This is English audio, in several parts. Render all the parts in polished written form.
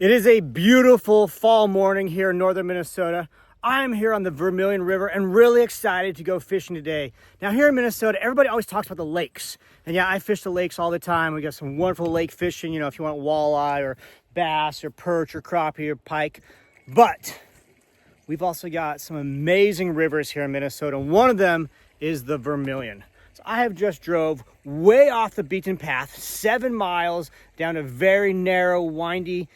It is a beautiful fall morning here in northern Minnesota. I'm here on the Vermillion River and really excited to go fishing today. Now here in Minnesota, everybody always talks about the lakes. And yeah, I fish the lakes all the time. We got some wonderful lake fishing, you know, if you want walleye or bass or perch or crappie or pike. But we've also got some amazing rivers here in Minnesota. One of them is the Vermillion. So I have just drove way off the beaten path, 7 miles down a very narrow, windy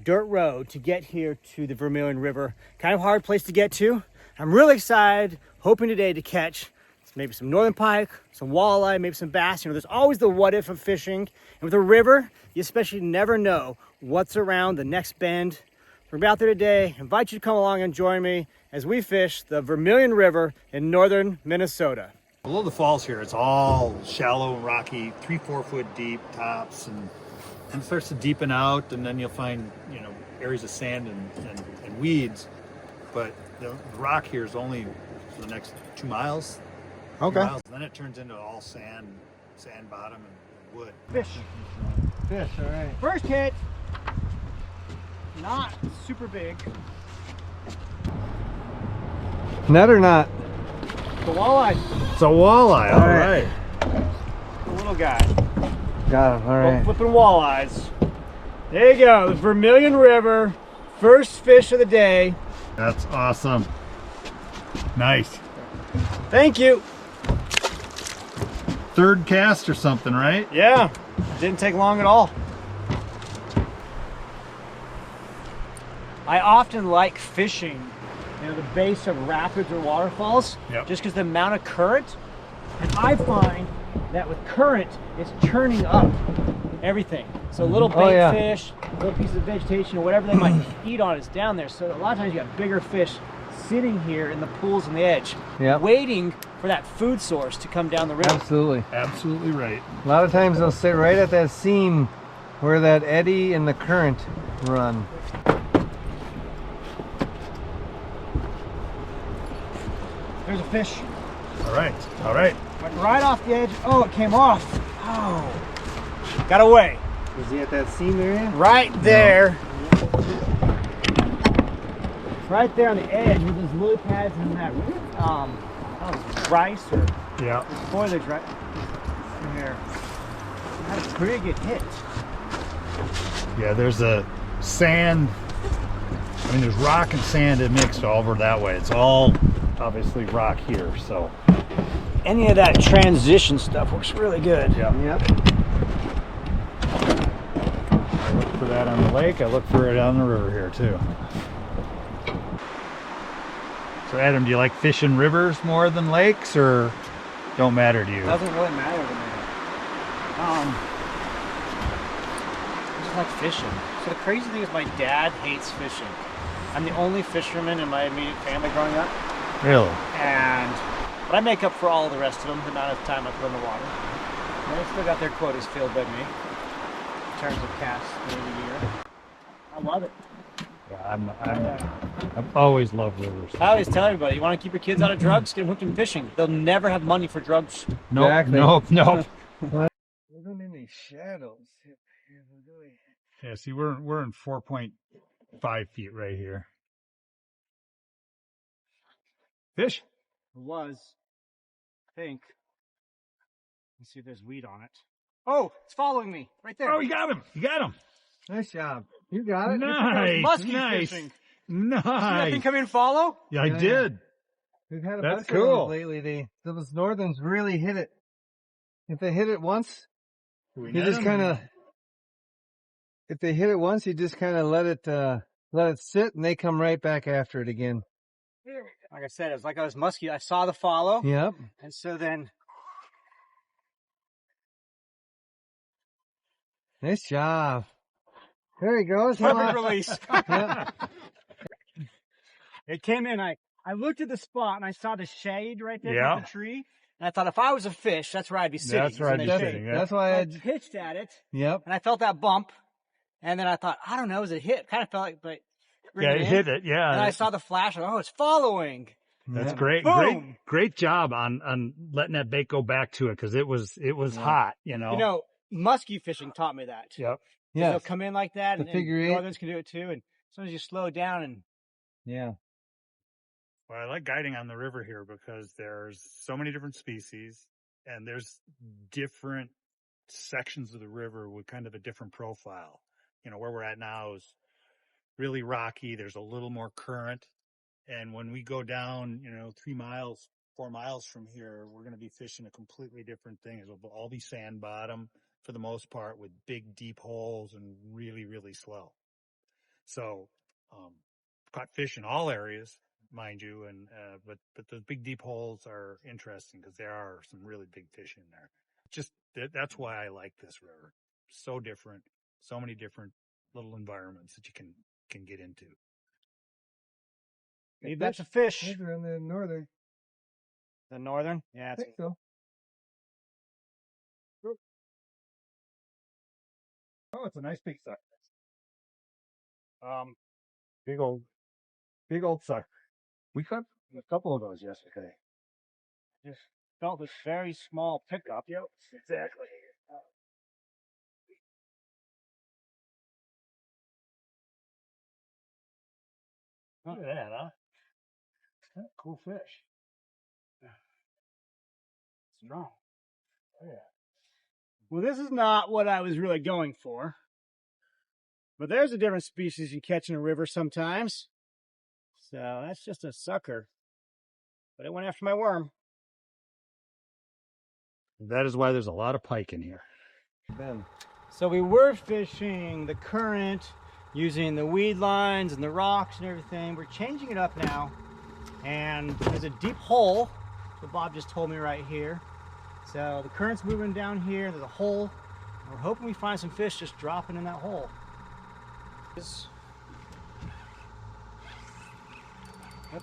dirt road to get here to the Vermillion River. Kind of hard place to get to. I'm really excited, hoping today to catch maybe some northern pike, some walleye, maybe some bass. You know, there's always the what if of fishing. And with a river, you especially never know what's around the next bend. We're about there today. I invite you to come along and join me as we fish the Vermillion River in northern Minnesota. Below the falls here, it's all shallow, rocky, 3-4 foot deep tops, and it starts to deepen out, and then you'll find, you know, areas of sand and weeds. But the rock here is only for the next 2 miles. Okay. 2 miles. Then it turns into all sand bottom and wood. Fish. Fish, all right. First hit. Not super big. Net or not? The walleye. It's a walleye, all right. The little guy. Got him, all right. Flipping walleyes. There you go, the Vermillion River. First fish of the day. That's awesome. Nice. Thank you. Third cast or something, right? Yeah, didn't take long at all. I often like fishing, you know, the base of rapids or waterfalls, Yep. just because the amount of current. And I find that with current, it's churning up everything. So little bait fish, little pieces of vegetation, or whatever they might eat on is down there. So a lot of times you got bigger fish sitting here in the pools on the edge, waiting for that food source to come down the river. Absolutely. Absolutely right. A lot of times they'll sit right at that seam where that eddy and the current run. There's a fish. All right, all right. Went right off the edge. Oh, it came off. Oh, got away. Is he at that seam area? Right there. Right there on the edge with those lily pads and that, I don't know, rice or foliage right in there. That's a pretty good hit. Yeah, there's a sand. I mean, there's rock and sand mixed all over that way. It's all obviously rock here, so. Any of that transition stuff works really good. Yeah. Yep. I look for that on the lake. I look for it on the river here too. So Adam, do you like fishing rivers more than lakes, or don't matter to you? Doesn't really matter to me. I just like fishing. So the crazy thing is my dad hates fishing. I'm the only fisherman in my immediate family growing up. Really? But I make up for all the rest of them, the amount of time I put in the water. And they still got their quotas filled by me in terms of casts during the year. I love it. Yeah, I've always loved rivers. I always tell everybody, you want to keep your kids out of drugs, get them hooked in fishing. They'll never have money for drugs. Nope, Exactly. nope. There isn't any shadows. Yeah, see, we're in 4.5 feet right here. Fish? It was, I think. Let's see if there's weed on it. Oh, it's following me right there. Oh, you got him! You got him! Nice job. You got it. Nice, Muskie nice, fishing. See that nice. thing come in and follow? Yeah, I did. We've had a That's bunch cool. of those lately. Those northerns really hit it. If they hit it once, you just kind of. If they hit it once, you just kind of let it sit, and they come right back after it again. Like I said, it was like I was musky. I saw the follow. Yep. And so then. Nice job. There he goes. Perfect release. Yeah. It came in. I looked at the spot and I saw the shade right there Yeah. with the tree. And I thought if I was a fish, that's where I'd be sitting. That's where I'd be in the sitting. shade. Yeah. That's why I I. pitched at it Yep. and I felt that bump. And then I thought, I don't know, is it hit? Kind of felt like, but. Yeah, it hit it. Yeah. And I saw the flash. Oh, it's following. That's Yeah. great. Boom. Great job on letting that bait go back to it, because it was hot, you know. You know, muskie fishing taught me that. Yep. Yeah. They'll come in like that, The and figure eight. northerns can do it too. And sometimes you slow down and Yeah. Well, I like guiding on the river here because there's so many different species and there's different sections of the river with kind of a different profile. You know, where we're at now is really rocky. There's a little more current. And when we go down, 3 miles, 4 miles from here, we're going to be fishing a completely different thing. It'll all be sand bottom for the most part with big, deep holes and really, really slow. So, caught fish in all areas, mind you, and but the big deep holes are interesting because there are some really big fish in there. Just that's why I like this river. So different, so many different little environments that you can get into. maybe that's a fish. Maybe on the northern. The northern? Yeah, I think so. Oh, it's a nice big sucker. Big old sucker. We caught a couple of those yesterday. Just felt this very small pickup. Yep, exactly. Look at that, huh? That's a cool fish. Strong. Oh, yeah. Well, this is not what I was really going for. But there's a different species you catch in a river sometimes. So that's just a sucker. But it went after my worm. That is why there's a lot of pike in here. Ben. So we were fishing the current, using the weed lines and the rocks and everything. We're changing it up now. And there's a deep hole that Bob just told me right here. So the current's moving down here. There's a hole. We're hoping we find some fish just dropping in that hole. That's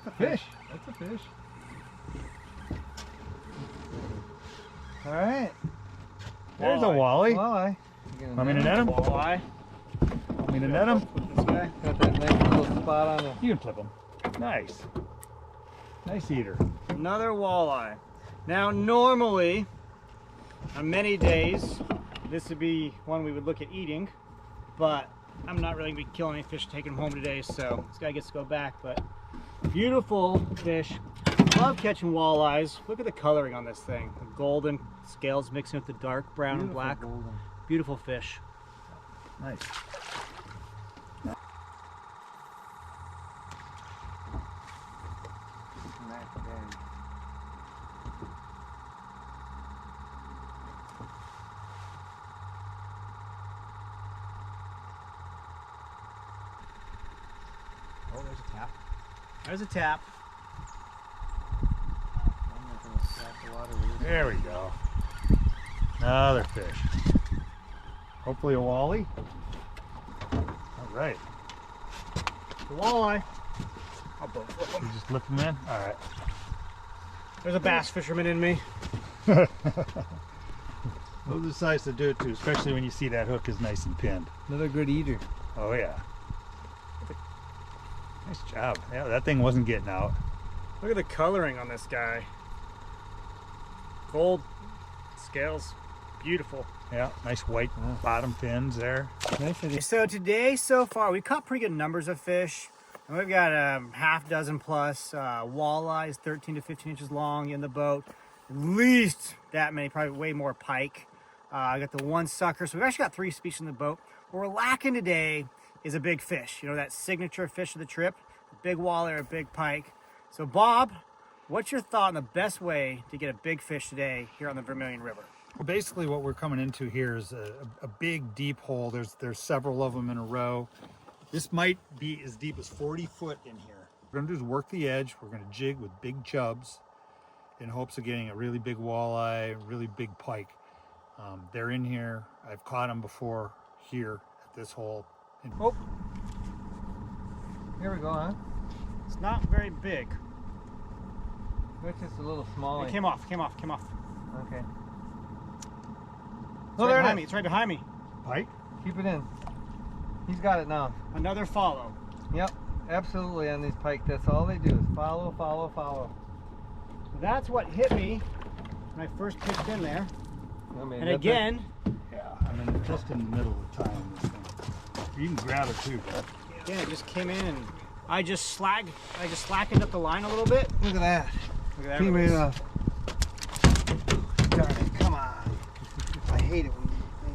a fish. That's a fish. All right. There's a walleye. Walleye. Want me to net him? Walleye. Want me to net him? This guy. Got that nice little spot on the. You can flip him. Nice. Nice eater. Another walleye. Now normally, on many days, this would be one we would look at eating, but I'm not really going to be killing any fish taking them home today, so this guy gets to go back. But beautiful fish. Love catching walleyes. Look at the coloring on this thing. The golden scales mixing with the dark brown and black. Golden. Beautiful fish. Nice. Oh, there's a tap. There's a tap. There we go. Another fish. Hopefully a walleye. All right. The walleye. I'll both flip You them. just lift them in? All right. There's a bass fisherman in me. Those are the size to do it too, especially when you see that hook is nice and pinned. Another good eater. Oh yeah. Nice job. Yeah, that thing wasn't getting out. Look at the coloring on this guy. Gold scales. Beautiful. Yeah, nice white bottom fins there. Nice. So today, so far, we caught pretty good numbers of fish. And we've got a half dozen plus walleyes, 13 to 15 inches long in the boat. At least that many, probably way more pike. I got the one sucker. So we've actually got 3 species in the boat. What we're lacking today is a big fish. You know, that signature fish of the trip, a big walleye or a big pike. So Bob, what's your thought on the best way to get a big fish today here on the Vermillion River? Well, basically what we're coming into here is a big deep hole. There's several of them in a row. This might be as deep as 40 foot in here. What we're gonna do is work the edge. We're gonna jig with big chubs in hopes of getting a really big walleye, really big pike. They're in here. I've caught them before here at this hole. Oh, Here we go, huh? it's not very big. It's just a little small. It came off. Okay. It's Oh, right there it behind is. me. It's right behind me. Pike? Keep it in. He's got it now. Another follow. Yep. Absolutely on these pike. That's all they do is follow, follow, follow. That's what hit me when I first pitched in there. I mean, And again, Yeah, I mean, just in the middle of the time. This thing. You can grab it too, bud. Yeah, it just came in and I just slackened up the line a little bit. Look at that. Look at that. Came right release. off. Darn it, come on. I hate it when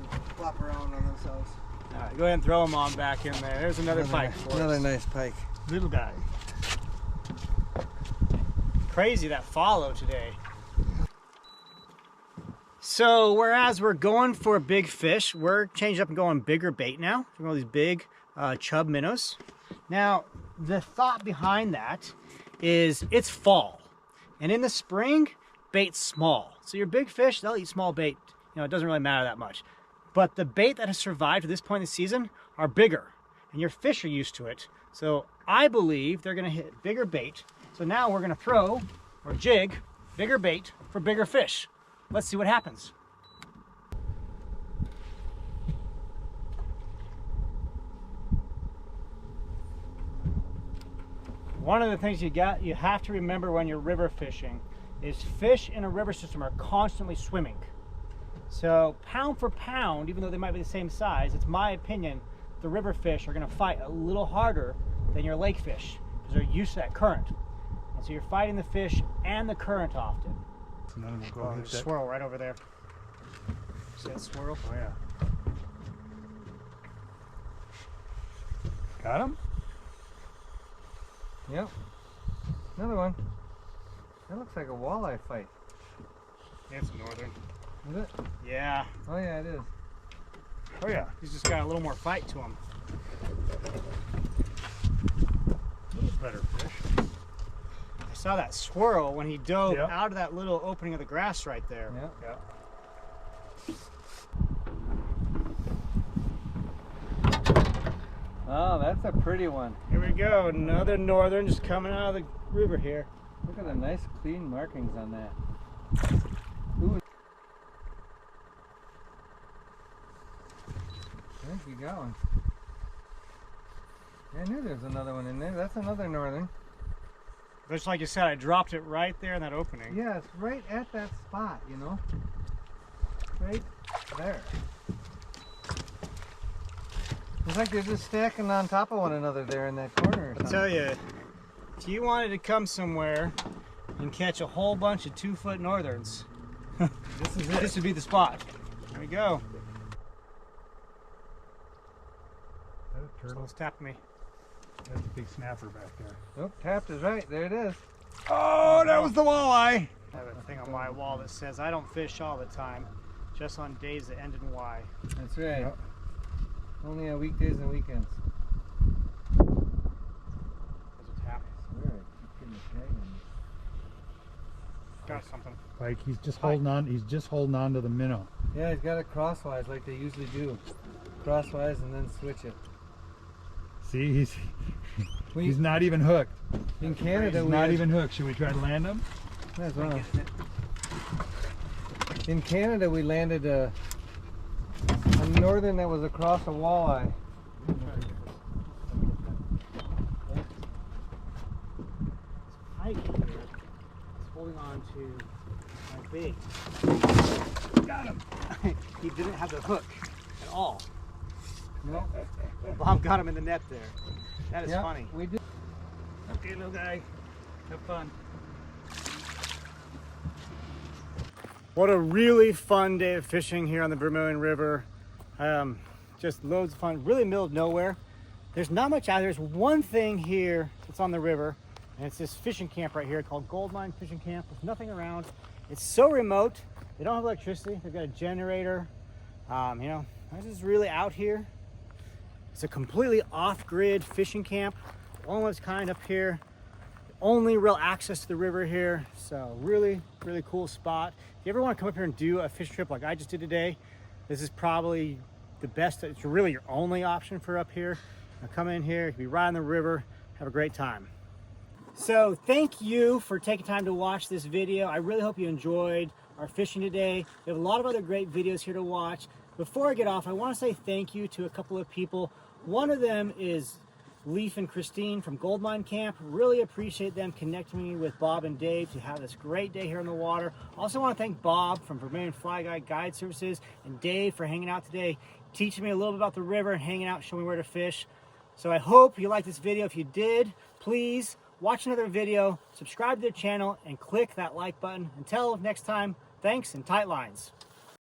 they flop around on themselves. All right, go ahead and throw them on back in there. There's another pike for us. Another nice pike. Little guy. Crazy that follow today. So whereas we're going for big fish, we're changing up and going bigger bait now. We're going these big chub minnows. Now, the thought behind that is it's fall. And in the spring, bait's small. So your big fish, they'll eat small bait. You know, it doesn't really matter that much. But the bait that has survived to this point in the season are bigger. And your fish are used to it. So I believe they're going to hit bigger bait. So now we're going to throw or jig bigger bait for bigger fish. Let's see what happens. One of the things you have to remember when you're river fishing is fish in a river system are constantly swimming. So pound for pound, even though they might be the same size, it's my opinion the river fish are going to fight a little harder than your lake fish because they're used to that current. And so you're fighting the fish and the current often. And then we'll go Oh, hit there's a that. swirl right over there. See that swirl? Oh yeah. Got him? Yep. Another one. That looks like a walleye fight. It's northern. Is it? Yeah. Oh yeah, it is. Oh yeah. He's just got a little more fight to him. A little better fish. I saw that swirl when he dove Yep. out of that little opening of the grass right there. Yep. Yeah. Oh, that's a pretty one. Here we go. Another northern just coming out of the river here. Look at the nice clean markings on that. Ooh. I think we got one. I knew there was another one in there. That's another northern. Just like you said, I dropped it right there in that opening. Yeah, it's right at that spot, you know? Right there. It's like they're just stacking on top of one another there in that corner or I'll something. tell you, if you wanted to come somewhere and catch a whole bunch of 2-foot northerns, This is it. this would be the spot. There we go. Is that a turtle? Someone's tapping me. That's a big snapper back there. Oh, tapped is right. There it is. Oh, that was the walleye. I have a thing on my wall that says I don't fish all the time, just on days that end in Y. That's right. Yep. Only on weekdays and weekends. There's a tap. Swear, I keep getting the tag on Got something. Like he's just holding on. He's just holding on to the minnow. this. Yeah, he's got it crosswise like they usually do. Crosswise and then switch it. See, he's We- he's not even hooked. In Canada, He's we not had- even hooked. Should we try to land him? As well. In Canada, we landed a northern that was across a walleye. Pike here is holding on to my bait. Got him. He didn't have the hook at all. No. Bob got him in the net there. That is Yeah, funny. we did. Okay, little guy. Have fun. What a really fun day of fishing here on the Vermillion River. Just loads of fun, really middle of nowhere. There's not much out there. There's one thing here that's on the river, and it's this fishing camp right here called Goldmine Fishing Camp. There's nothing around. It's so remote. They don't have electricity. They've got a generator. You know, this is really out here. It's a completely off-grid fishing camp, one of its kind up here. Only real access to the river here, so really, really cool spot. If you ever want to come up here and do a fish trip like I just did today, this is probably the best. It's really your only option for up here. Now come in here, you can be right on the river, have a great time. So thank you for taking time to watch this video. I really hope you enjoyed our fishing today. We have a lot of other great videos here to watch. Before I get off, I want to say thank you to a couple of people. One of them is Leaf and Christine from Goldmine Camp. Really appreciate them connecting me with Bob and Dave to have this great day here in the water. Also want to thank Bob from Vermillion Fly Guide Guide Services and Dave for hanging out today. teaching me a little bit about the river and hanging out, showing me where to fish. So I hope you liked this video. If you did, please watch another video, subscribe to the channel, and click that like button. Until next time, thanks and tight lines.